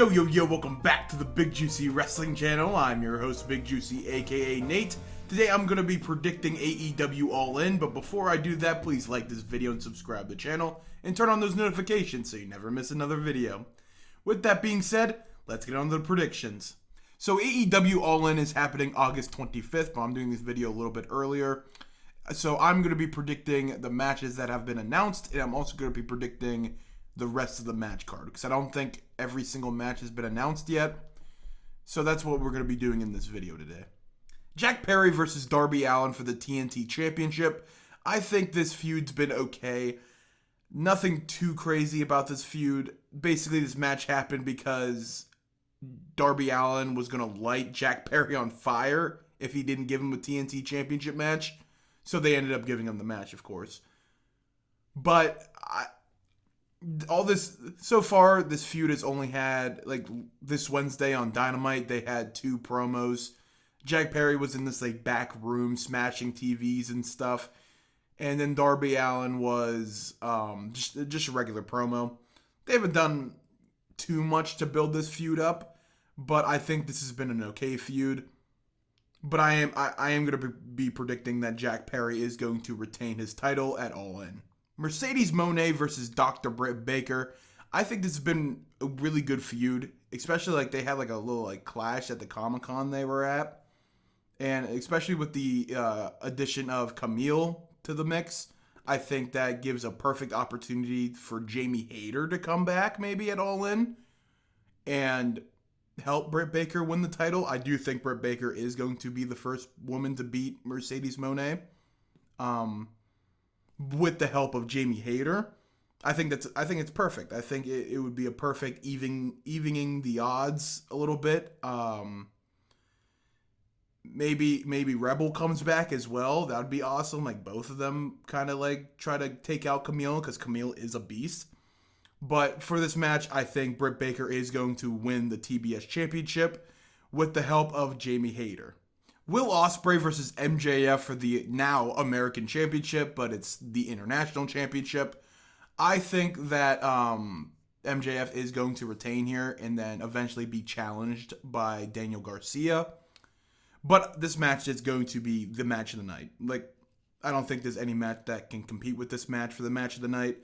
Yo, welcome back to the Big Juicy Wrestling Channel. I'm your host, Big Juicy, aka Nate. Today I'm going to be predicting AEW All In, but before I do that, please like this video and subscribe to the channel, and turn on those notifications so you never miss another video. With that being said, let's get on to the predictions. So AEW All In is happening August 25th, but I'm doing this video a little bit earlier. So I'm going to be predicting the matches that have been announced, and I'm also going to be predicting the rest of the match card, because I don't think every single match has been announced yet. So that's what we're going to be doing in this video today. Jack Perry versus Darby Allin for the TNT Championship. I think this feud's been okay. Nothing too crazy about this feud. Basically, this match happened because Darby Allin was going to light Jack Perry on fire if he didn't give him a TNT Championship match. So they ended up giving him the match, of course. But all this so far, this feud has only had, like, this Wednesday on Dynamite, they had 2 promos. Jack Perry was in this, like, back room smashing TVs and stuff, and then Darby Allin was just a regular promo. They haven't done too much to build this feud up, but I think this has been an okay feud. But I am going to be predicting that Jack Perry is going to retain his title at All In. Mercedes Moné versus Dr. Britt Baker. I think this has been a really good feud, especially like they had like a little like clash at the Comic-Con they were at, and especially with the addition of Camille to the mix, I think that gives a perfect opportunity for Jamie Hayter to come back maybe at All In and help Britt Baker win the title. I do think Britt Baker is going to be the first woman to beat Mercedes Moné. With the help of Jamie Hayter. I think it's perfect. I think it would be a perfect evening the odds a little bit. Maybe Rebel comes back as well. That would be awesome. Like both of them kind of like try to take out Camille, because Camille is a beast. But for this match, I think Britt Baker is going to win the TBS Championship with the help of Jamie Hayter. Will Ospreay versus MJF for the now American Championship, but it's the International Championship. I think that MJF is going to retain here and then eventually be challenged by Daniel Garcia. But this match is going to be the match of the night. Like, I don't think there's any match that can compete with this match for the match of the night.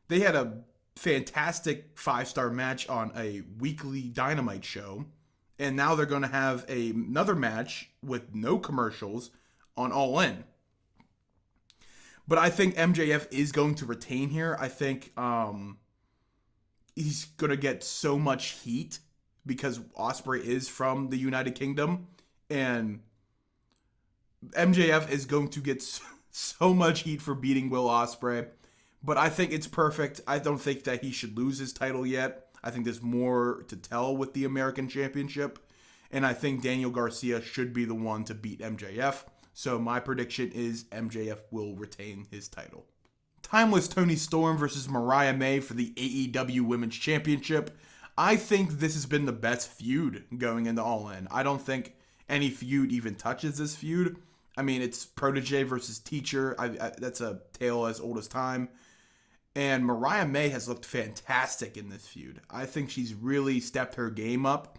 They had a fantastic 5-star match on a weekly Dynamite show. And now they're going to have another match with no commercials on All In. But I think MJF is going to retain here. I think he's going to get so much heat because Ospreay is from the United Kingdom. And MJF is going to get so much heat for beating Will Ospreay. But I think it's perfect. I don't think that he should lose his title yet. I think there's more to tell with the American Championship. And I think Daniel Garcia should be the one to beat MJF. So my prediction is MJF will retain his title. Timeless Toni Storm versus Mariah May for the AEW Women's Championship. I think this has been the best feud going into All In. I don't think any feud even touches this feud. I mean, it's protege versus teacher. That's a tale as old as time. And Mariah May has looked fantastic in this feud. I think she's really stepped her game up,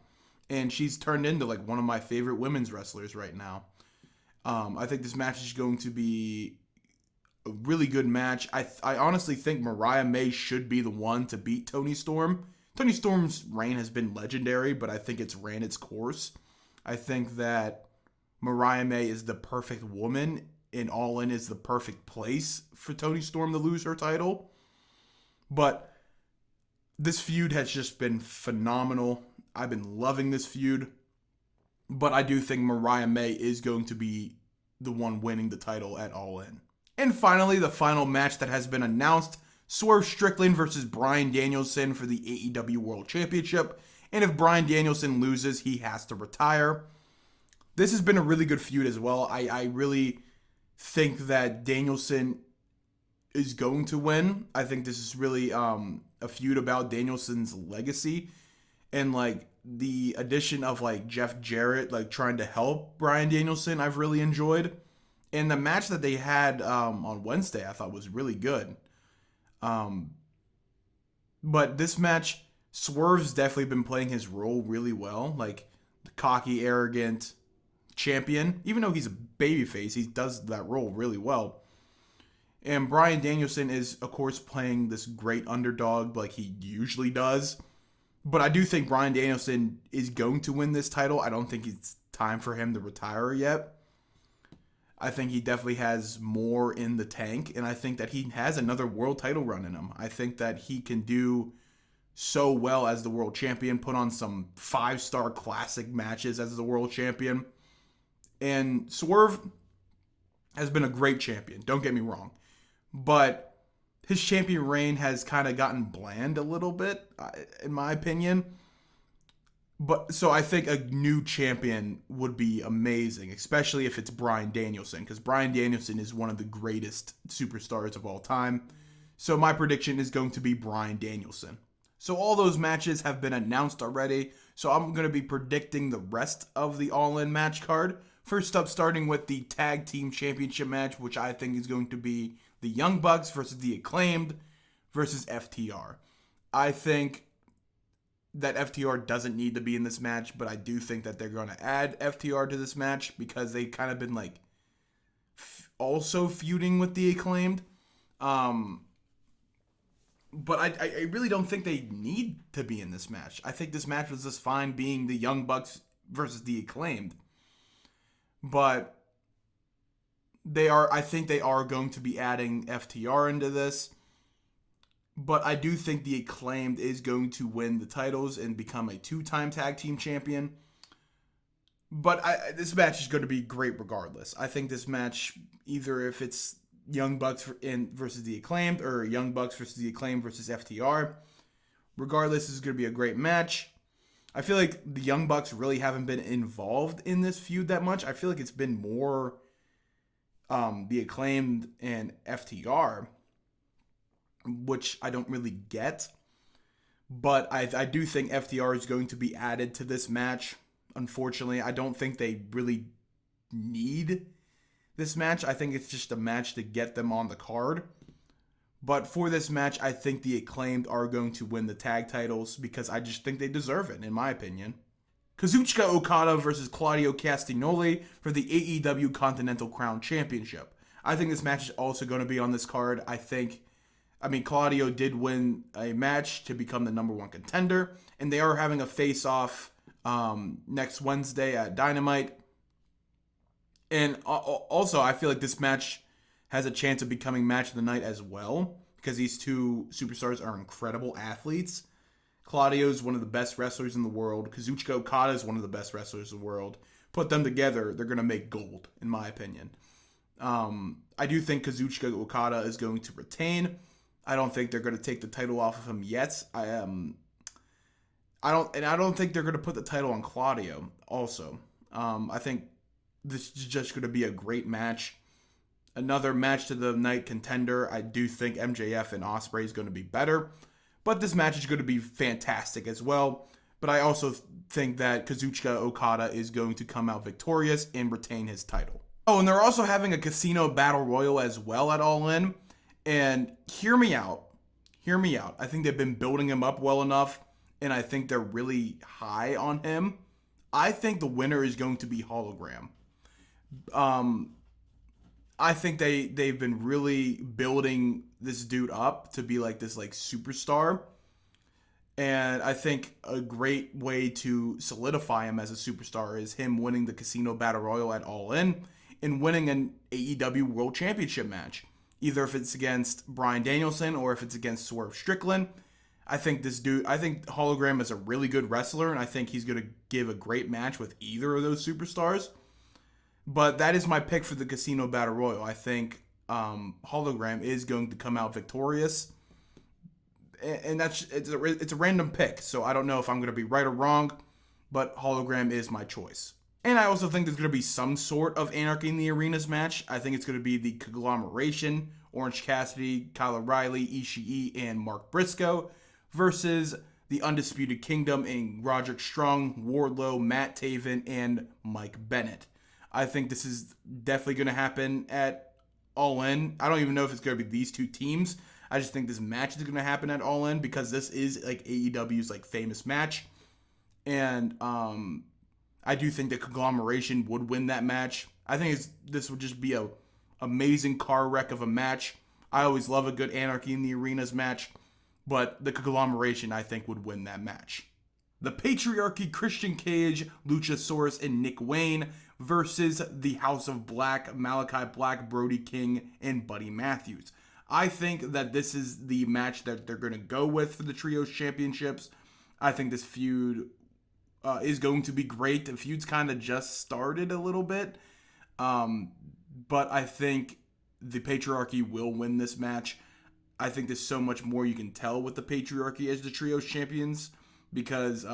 and she's turned into like one of my favorite women's wrestlers right now. I think this match is going to be a really good match. I honestly think Mariah May should be the one to beat Toni Storm. Toni Storm's reign has been legendary, but I think it's ran its course. I think that Mariah May is the perfect woman, and All In is the perfect place for Toni Storm to lose her title. But this feud has just been phenomenal. I've been loving this feud. But I do think Mariah May is going to be the one winning the title at All In. And finally, the final match that has been announced, Swerve Strickland versus Bryan Danielson for the AEW World Championship. And if Bryan Danielson loses, he has to retire. This has been a really good feud as well. I really think that Danielson is going to win. I think this is really a feud about Danielson's legacy, and like the addition of like Jeff Jarrett like trying to help Bryan Danielson I've really enjoyed. And the match that they had on Wednesday I thought was really good. But this match, Swerve's definitely been playing his role really well, like the cocky, arrogant champion. Even though he's a babyface, he does that role really well. And Bryan Danielson is, of course, playing this great underdog like he usually does. But I do think Bryan Danielson is going to win this title. I don't think it's time for him to retire yet. I think he definitely has more in the tank, and I think that he has another world title run in him. I think that he can do so well as the world champion, put on some 5-star classic matches as the world champion. And Swerve has been a great champion, don't get me wrong. But his champion reign has kind of gotten bland a little bit, in my opinion. But so I think a new champion would be amazing, especially if it's Bryan Danielson, because Bryan Danielson is one of the greatest superstars of all time. So my prediction is going to be Bryan Danielson. So all those matches have been announced already, so I'm going to be predicting the rest of the All In match card. First up, starting with the Tag Team Championship match, which I think is going to be the Young Bucks versus the Acclaimed versus FTR. I think that FTR doesn't need to be in this match, but I do think that they're going to add FTR to this match because they've kind of been like also feuding with the Acclaimed. But I really don't think they need to be in this match. I think this match was just fine being the Young Bucks versus the Acclaimed. But I think they are going to be adding FTR into this. But I do think the Acclaimed is going to win the titles and become a 2-time tag team champion. But this match is going to be great regardless. I think this match, either if it's Young Bucks versus the Acclaimed or Young Bucks versus the Acclaimed versus FTR, regardless, this is going to be a great match. I feel like the Young Bucks really haven't been involved in this feud that much. I feel like it's been more the Acclaimed and FTR, which I don't really get. But I do think FTR is going to be added to this match. Unfortunately, I don't think they really need this match. I think it's just a match to get them on the card. But for this match, I think the Acclaimed are going to win the tag titles because I just think they deserve it, in my opinion. Kazuchika Okada versus Claudio Castagnoli for the AEW Continental Crown Championship. I think this match is also going to be on this card. Claudio did win a match to become the number 1 contender, and they are having a face-off next Wednesday at Dynamite. And also, I feel like this match has a chance of becoming match of the night as well, because these two superstars are incredible athletes. Claudio is one of the best wrestlers in the world. Kazuchika Okada is one of the best wrestlers in the world. Put them together, they're going to make gold, in my opinion. I do think Kazuchika Okada is going to retain. I don't think they're going to take the title off of him yet. I don't think they're going to put the title on Claudio also. I think this is just going to be a great match. Another match to the night contender. I do think MJF and Ospreay is going to be better. But this match is going to be fantastic as well. But I also think that Kazuchika Okada is going to come out victorious and retain his title. Oh, and they're also having a casino battle royal as well at All In. And hear me out. Hear me out. I think they've been building him up well enough. And I think they're really high on him. I think the winner is going to be Hologram. I think they've been really building this dude up to be like this superstar. And I think a great way to solidify him as a superstar is him winning the Casino Battle Royal at All In and winning an AEW World Championship match. Either if it's against Bryan Danielson or if it's against Swerve Strickland. I think Hologram is a really good wrestler, and I think he's going to give a great match with either of those superstars. But that is my pick for the Casino Battle Royal. I think Hologram is going to come out victorious. And it's a random pick, so I don't know if I'm going to be right or wrong, but Hologram is my choice. And I also think there's going to be some sort of Anarchy in the Arenas match. I think it's going to be the conglomeration, Orange Cassidy, Kyle O'Reilly, Ishii, and Mark Briscoe, versus the Undisputed Kingdom in Roderick Strong, Wardlow, Matt Taven, and Mike Bennett. I think this is definitely going to happen at All In. I don't even know if it's going to be these two teams. I just think this match is going to happen at All In because this is like AEW's like famous match. And I do think the Conglomeration would win that match. I think this would just be a amazing car wreck of a match. I always love a good Anarchy in the Arenas match, but the Conglomeration, I think, would win that match. The Patriarchy, Christian Cage, Luchasaurus, and Nick Wayne versus the House of Black, Malachi Black, Brody King, and Buddy Matthews. I think that this is the match that they're going to go with for the Trios Championships. I think this feud is going to be great. The feud's kind of just started a little bit, but I think the Patriarchy will win this match. I think there's so much more you can tell with the Patriarchy as the Trios Champions, because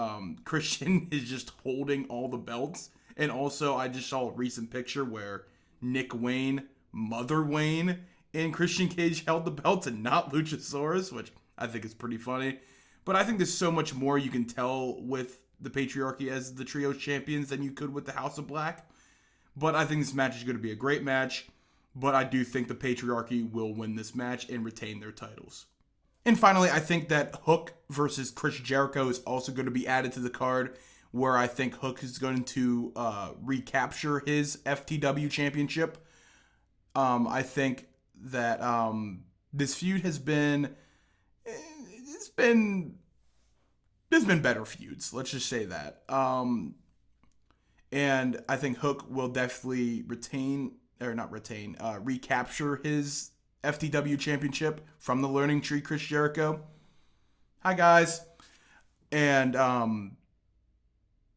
Christian is just holding all the belts. And also, I just saw a recent picture where Nick Wayne, Mother Wayne, and Christian Cage held the belts and not Luchasaurus, which I think is pretty funny. But I think there's so much more you can tell with the Patriarchy as the Trios Champions than you could with the House of Black. But I think this match is going to be a great match. But I do think the Patriarchy will win this match and retain their titles. And finally, I think that Hook versus Chris Jericho is also going to be added to the card, where I think Hook is going to recapture his FTW championship. I think that this feud has been... There's been better feuds, let's just say that. And I think Hook will definitely recapture his FTW championship from the Learning Tree, Chris Jericho. Hi, guys. And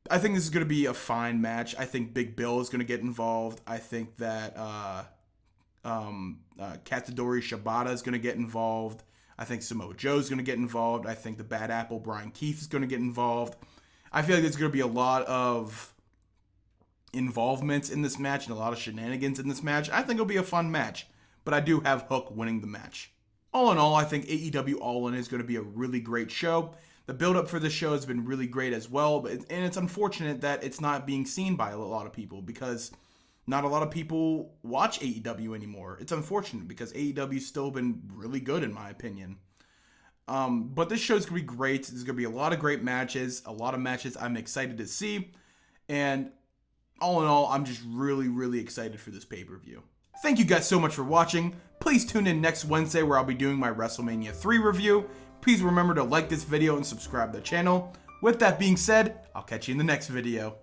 I think this is going to be a fine match. I think Big Bill is going to get involved. I think that Katadori Shibata is going to get involved. I think Samoa Joe is going to get involved. I think the Bad Apple, Brian Keith, is going to get involved. I feel like there's going to be a lot of involvement in this match and a lot of shenanigans in this match. I think it'll be a fun match, but I do have Hook winning the match. All in all, I think AEW All In is going to be a really great show. The build-up for this show has been really great as well, and it's unfortunate that it's not being seen by a lot of people because not a lot of people watch AEW anymore. It's unfortunate because AEW's still been really good in my opinion. But this show's going to be great. There's going to be a lot of great matches, a lot of matches I'm excited to see, and all in all, I'm just really, really excited for this pay-per-view. Thank you guys so much for watching. Please tune in next Wednesday where I'll be doing my WrestleMania 3 review. Please remember to like this video and subscribe to the channel. With that being said, I'll catch you in the next video.